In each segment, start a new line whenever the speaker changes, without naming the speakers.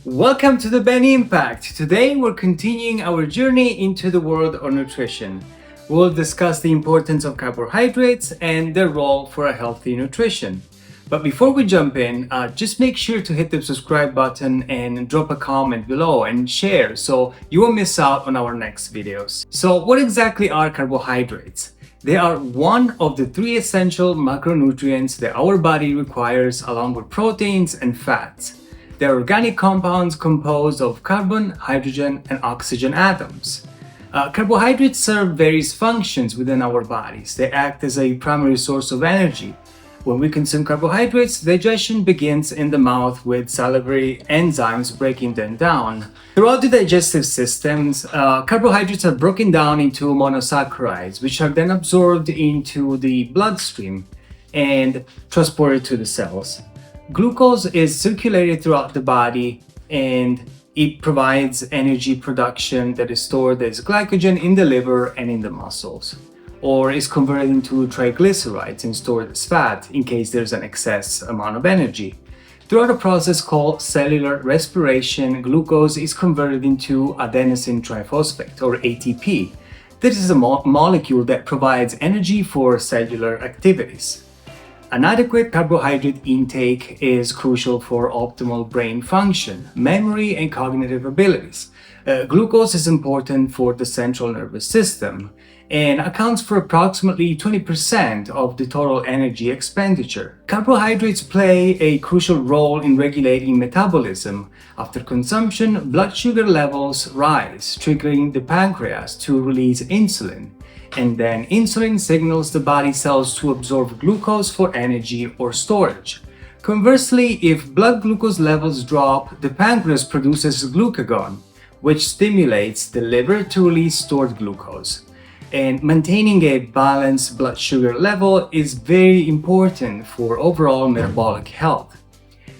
Welcome to the Ben Impact. Today we're continuing our journey into the world of nutrition. We'll discuss the importance of carbohydrates and their role for a healthy nutrition. But before we jump in, just make sure to hit the subscribe button and drop a comment below and share so you won't miss out on our next videos. So what exactly are carbohydrates? They are one of the three essential macronutrients that our body requires along with proteins and fats. They're organic compounds composed of carbon, hydrogen, and oxygen atoms. Carbohydrates serve various functions within our bodies. They act as a primary source of energy. When we consume carbohydrates, digestion begins in the mouth with salivary enzymes breaking them down. Throughout the digestive systems, carbohydrates are broken down into monosaccharides, which are then absorbed into the bloodstream and transported to the cells. Glucose is circulated throughout the body and it provides energy production that is stored as glycogen in the liver and in the muscles, or is converted into triglycerides and stored as fat in case there's an excess amount of energy. Throughout a process called cellular respiration, glucose is converted into adenosine triphosphate, or ATP. This is a molecule that provides energy for cellular activities. An adequate carbohydrate intake is crucial for optimal brain function, memory, and cognitive abilities. Glucose is important for the central nervous system and accounts for approximately 20% of the total energy expenditure. Carbohydrates play a crucial role in regulating metabolism. After consumption, blood sugar levels rise, triggering the pancreas to release insulin. And then insulin signals the body cells to absorb glucose for energy or storage. Conversely, if blood glucose levels drop, the pancreas produces glucagon, which stimulates the liver to release stored glucose. And maintaining a balanced blood sugar level is very important for overall metabolic health.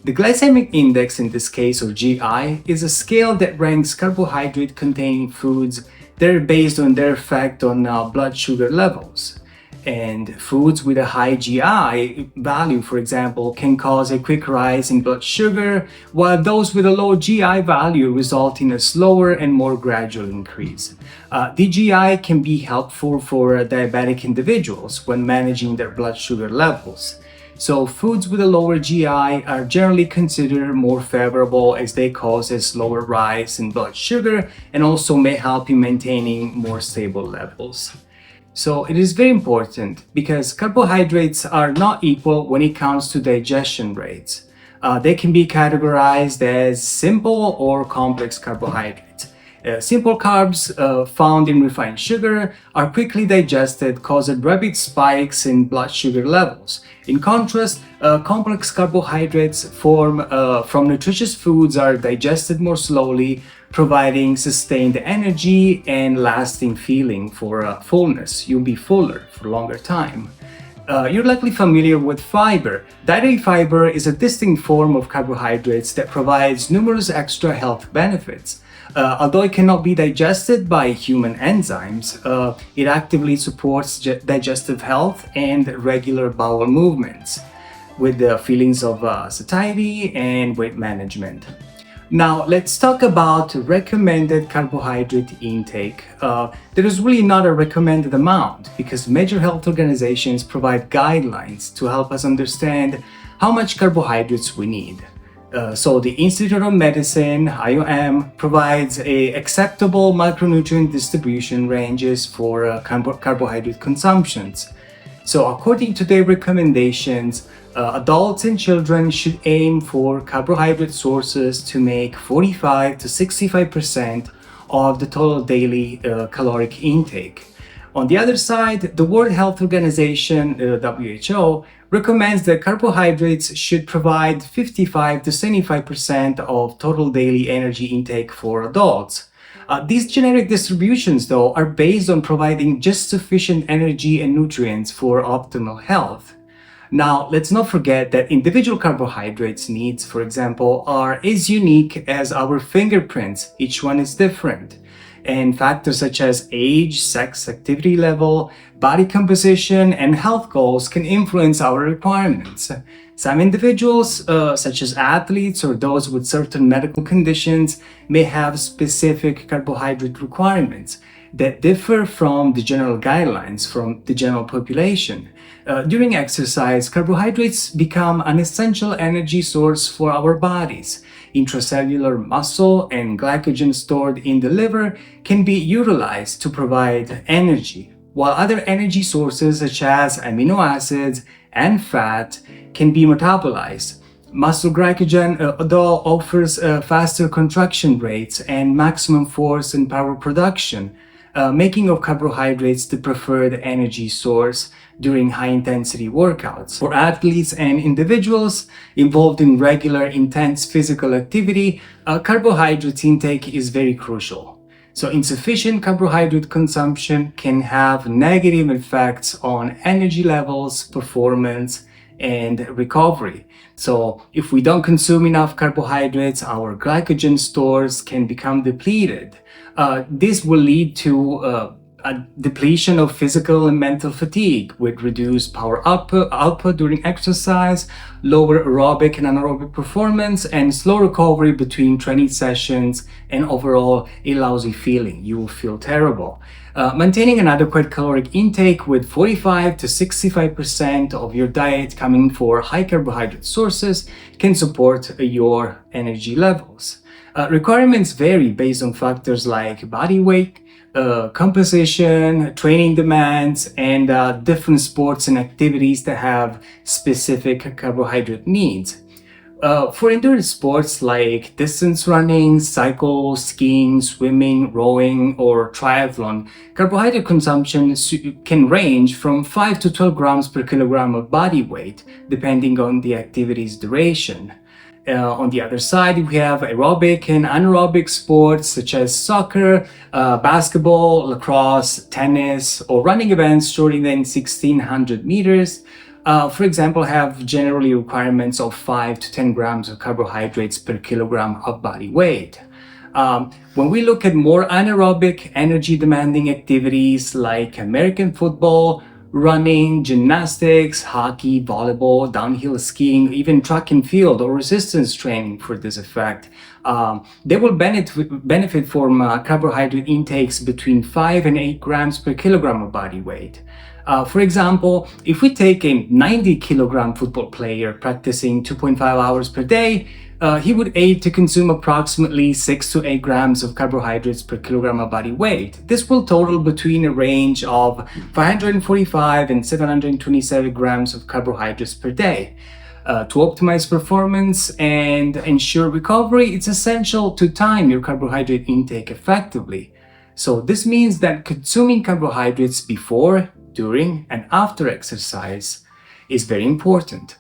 The glycemic index in this case, or GI, is a scale that ranks carbohydrate-containing foods that are based on their effect on blood sugar levels. And foods with a high GI value, for example, can cause a quick rise in blood sugar, while those with a low GI value result in a slower and more gradual increase. The GI can be helpful for diabetic individuals when managing their blood sugar levels. So foods with a lower GI are generally considered more favorable as they cause a slower rise in blood sugar and also may help in maintaining more stable levels. So it is very important because carbohydrates are not equal when it comes to digestion rates. They can be categorized as simple or complex carbohydrates. Simple carbs found in refined sugar are quickly digested, causing rapid spikes in blood sugar levels. In contrast, complex carbohydrates from nutritious foods are digested more slowly, providing sustained energy and lasting feeling for fullness. You'll be fuller for a longer time. You're likely familiar with fiber. Dietary fiber is a distinct form of carbohydrates that provides numerous extra health benefits. Although it cannot be digested by human enzymes, it actively supports digestive health and regular bowel movements with the feelings of satiety and weight management. Now, let's talk about recommended carbohydrate intake. There is really not a recommended amount because major health organizations provide guidelines to help us understand how much carbohydrates we need. So the Institute of Medicine, IOM, provides acceptable macronutrient distribution ranges for carbohydrate consumptions. So according to their recommendations, adults and children should aim for carbohydrate sources to make 45 to 65% of the total daily caloric intake. On the other side, the World Health Organization, WHO, recommends that carbohydrates should provide 55 to 75% of total daily energy intake for adults. These generic distributions, though, are based on providing just sufficient energy and nutrients for optimal health. Now, let's not forget that individual carbohydrates needs, for example, are as unique as our fingerprints. Each one is different. and factors such as age, sex, activity level, body composition, and health goals can influence our requirements. Some individuals, such as athletes or those with certain medical conditions, may have specific carbohydrate requirements that differ from the general guidelines from the general population. During exercise, carbohydrates become an essential energy source for our bodies. Intracellular muscle and glycogen stored in the liver can be utilized to provide energy, while other energy sources such as amino acids and fat can be metabolized. Muscle glycogen, though, offers faster contraction rates and maximum force and power production, making of carbohydrates the preferred energy source during high-intensity workouts. For athletes and individuals involved in regular, intense physical activity, carbohydrate intake is very crucial. So insufficient carbohydrate consumption can have negative effects on energy levels, performance, and recovery. So if we don't consume enough carbohydrates, our glycogen stores can become depleted. This will lead to a depletion of physical and mental fatigue with reduced power output during exercise, lower aerobic and anaerobic performance, and slow recovery between training sessions, and overall a lousy feeling. You will feel terrible. Maintaining an adequate caloric intake with 45 to 65% of your diet coming for high carbohydrate sources can support your energy levels. Requirements vary based on factors like body weight, composition, training demands, and different sports and activities that have specific carbohydrate needs. For endurance sports like distance running, cycle, skiing, swimming, rowing, or triathlon, carbohydrate consumption can range from 5 to 12 grams per kilogram of body weight, depending on the activity's duration. On the other side, we have aerobic and anaerobic sports such as soccer, basketball, lacrosse, tennis, or running events shorter than 1600 meters. For example, have generally requirements of 5 to 10 grams of carbohydrates per kilogram of body weight. When we look at more anaerobic, energy-demanding activities like American football, running, gymnastics, hockey, volleyball, downhill skiing, even track and field or resistance training for this effect, they will benefit from carbohydrate intakes between 5 and 8 grams per kilogram of body weight. For example, if we take a 90 kilogram football player practicing 2.5 hours per day, he would aim to consume approximately 6 to 8 grams of carbohydrates per kilogram of body weight. This will total between a range of 545 and 727 grams of carbohydrates per day. To optimize performance and ensure recovery, it's essential to time your carbohydrate intake effectively. So this means that consuming carbohydrates before, during, and after exercise is very important.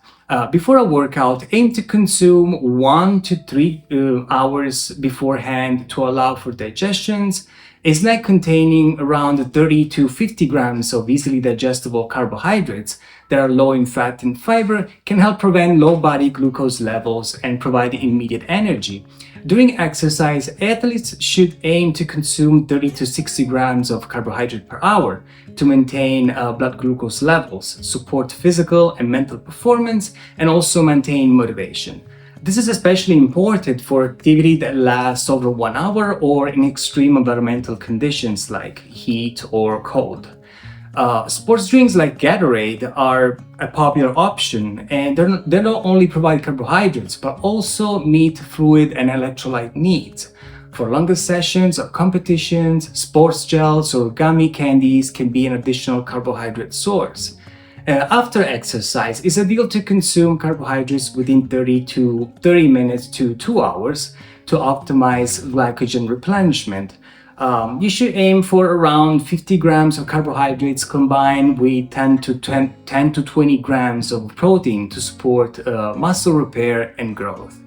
Before a workout, aim to consume 1 to 3 hours beforehand to allow for digestions. A snack containing around 30 to 50 grams of easily digestible carbohydrates that are low in fat and fiber can help prevent low body glucose levels and provide immediate energy. During exercise, athletes should aim to consume 30 to 60 grams of carbohydrate per hour to maintain blood glucose levels, support physical and mental performance, and also maintain motivation. This is especially important for activity that lasts over 1 hour or in extreme environmental conditions like heat or cold. Sports drinks like Gatorade are a popular option, and they not only provide carbohydrates but also meet fluid and electrolyte needs. For longer sessions or competitions, sports gels or gummy candies can be an additional carbohydrate source. After exercise, it's ideal to consume carbohydrates within 30 minutes to 2 hours to optimize glycogen replenishment. You should aim for around 50 grams of carbohydrates combined with 10 to 20 grams of protein to support muscle repair and growth.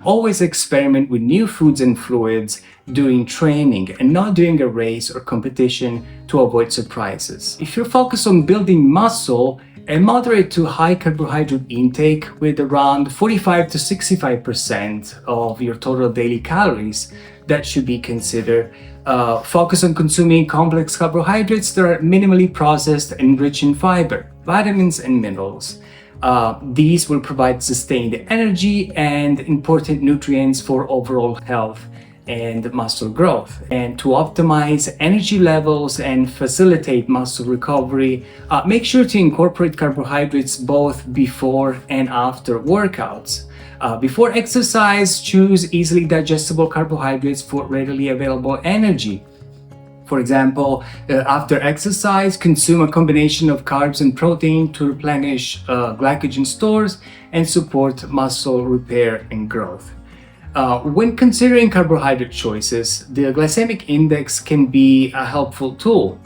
Always experiment with new foods and fluids during training and not during a race or competition to avoid surprises. If you're focused on building muscle, a moderate to high carbohydrate intake with around 45 to 65% of your total daily calories that should be considered. Focus on consuming complex carbohydrates that are minimally processed and rich in fiber, vitamins, and minerals. These will provide sustained energy and important nutrients for overall health and muscle growth. And to optimize energy levels and facilitate muscle recovery, make sure to incorporate carbohydrates both before and after workouts. Before exercise, choose easily digestible carbohydrates for readily available energy. For example, after exercise, consume a combination of carbs and protein to replenish glycogen stores and support muscle repair and growth. When considering carbohydrate choices, the glycemic index can be a helpful tool.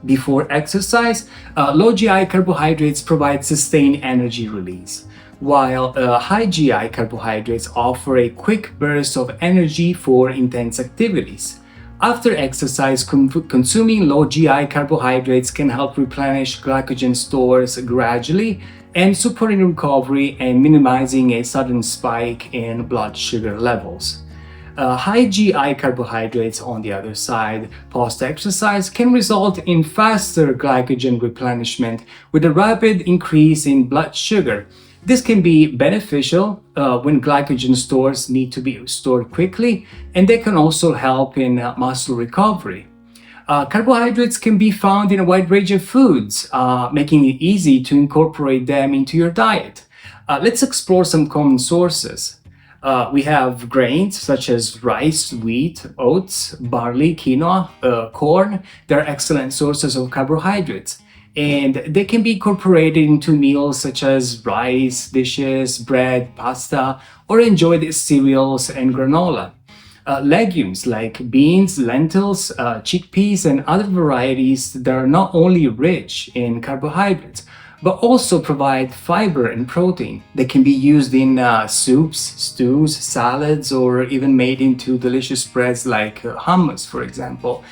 Before exercise, low GI carbohydrates provide sustained energy release, while high GI carbohydrates offer a quick burst of energy for intense activities. After exercise, consuming low GI carbohydrates can help replenish glycogen stores gradually and supporting recovery and minimizing a sudden spike in blood sugar levels. High GI carbohydrates, on the other side, post-exercise can result in faster glycogen replenishment with a rapid increase in blood sugar. This can be beneficial when glycogen stores need to be stored quickly, and they can also help in muscle recovery. Carbohydrates can be found in a wide range of foods, making it easy to incorporate them into your diet. Let's explore some common sources. We have grains such as rice, wheat, oats, barley, quinoa, corn. They're excellent sources of carbohydrates, and they can be incorporated into meals such as rice dishes, bread, pasta, or enjoyed as cereals and granola. Legumes like beans, lentils, chickpeas, and other varieties that are not only rich in carbohydrates, but also provide fiber and protein. They can be used in soups, stews, salads, or even made into delicious spreads like hummus, for example.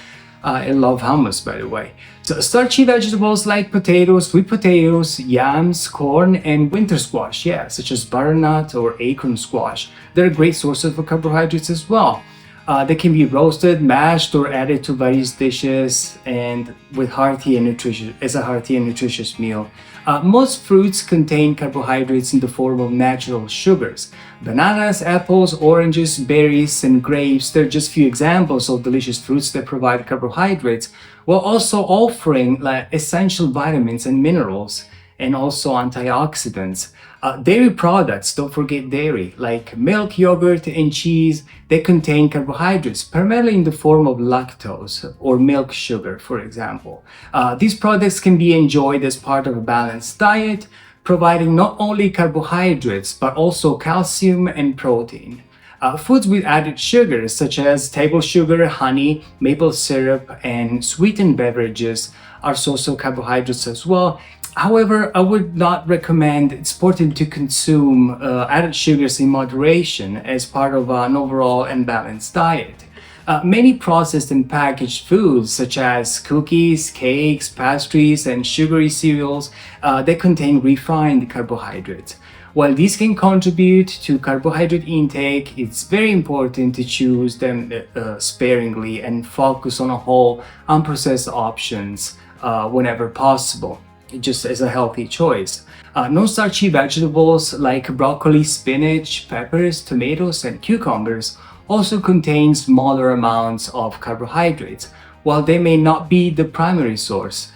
I love hummus, by the way. So starchy vegetables like potatoes, sweet potatoes, yams, corn, and winter squash, such as butternut or acorn squash. They're a great source of carbohydrates as well. They can be roasted, mashed, or added to various dishes and with hearty and nutritious meal. Most fruits contain carbohydrates in the form of natural sugars. Bananas, apples, oranges, berries, and grapes, they're just few examples of delicious fruits that provide carbohydrates, while also offering essential vitamins and minerals, and also antioxidants. Dairy products, don't forget dairy, like milk, yogurt, and cheese, they contain carbohydrates, primarily in the form of lactose or milk sugar, for example. These products can be enjoyed as part of a balanced diet, providing not only carbohydrates, but also calcium and protein. Foods with added sugars, such as table sugar, honey, maple syrup, and sweetened beverages, are sources of carbohydrates as well. However, I would not recommend. It's important to consume added sugars in moderation as part of an overall and balanced diet. Many processed and packaged foods, such as cookies, cakes, pastries, and sugary cereals, they contain refined carbohydrates. While these can contribute to carbohydrate intake, it's very important to choose them sparingly and focus on whole, unprocessed options whenever possible, just as a healthy choice. Non-starchy vegetables like broccoli, spinach, peppers, tomatoes, and cucumbers also contain smaller amounts of carbohydrates. While they may not be the primary source,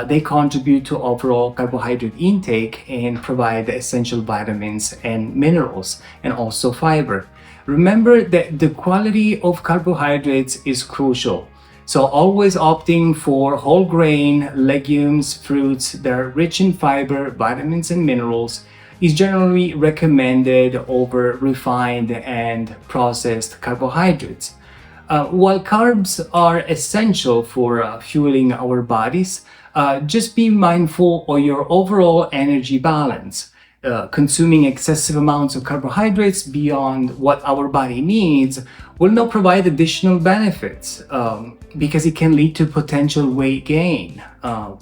they contribute to overall carbohydrate intake and provide essential vitamins and minerals, and also fiber. Remember that the quality of carbohydrates is crucial. So always opting for whole grain, legumes, fruits that are rich in fiber, vitamins, and minerals is generally recommended over refined and processed carbohydrates. While carbs are essential for fueling our bodies, just be mindful of your overall energy balance. Consuming excessive amounts of carbohydrates beyond what our body needs will not provide additional benefits because it can lead to potential weight gain.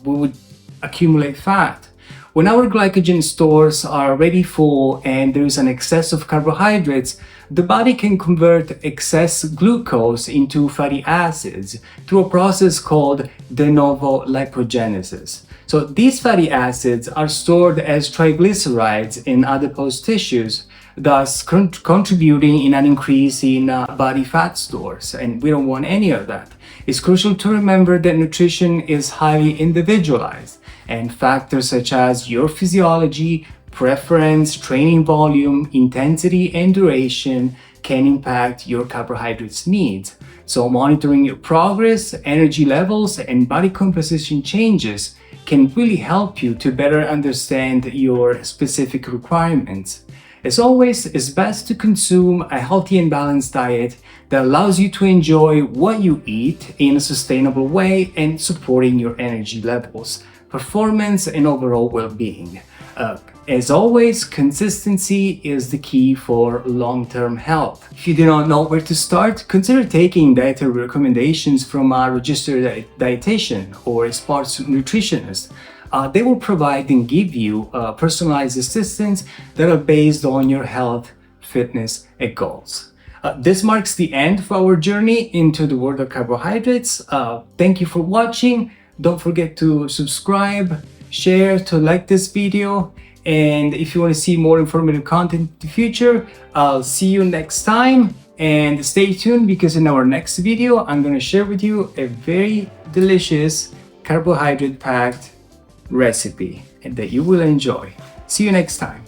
We would accumulate fat. When our glycogen stores are already full and there is an excess of carbohydrates, the body can convert excess glucose into fatty acids through a process called de novo lipogenesis. So these fatty acids are stored as triglycerides in adipose tissues, thus contributing in an increase in body fat stores, and we don't want any of that. It's crucial to remember that nutrition is highly individualized, and factors such as your physiology, preference, training volume, intensity, and duration can impact your carbohydrates needs. So monitoring your progress, energy levels, and body composition changes can really help you to better understand your specific requirements. As always, it's best to consume a healthy and balanced diet that allows you to enjoy what you eat in a sustainable way and supporting your energy levels, performance, and overall well-being. As always, consistency is the key for long-term health. If you do not know where to start, consider taking dietary recommendations from a registered dietitian or a sports nutritionist. They will provide and give you personalized assistance that are based on your health, fitness, and goals. This marks the end of our journey into the world of carbohydrates. Thank you for watching. Don't forget to subscribe, share, to like this video. And if you want to see more informative content in the future, I'll see you next time. And stay tuned, because in our next video, I'm going to share with you a very delicious carbohydrate-packed recipe that you will enjoy. See you next time.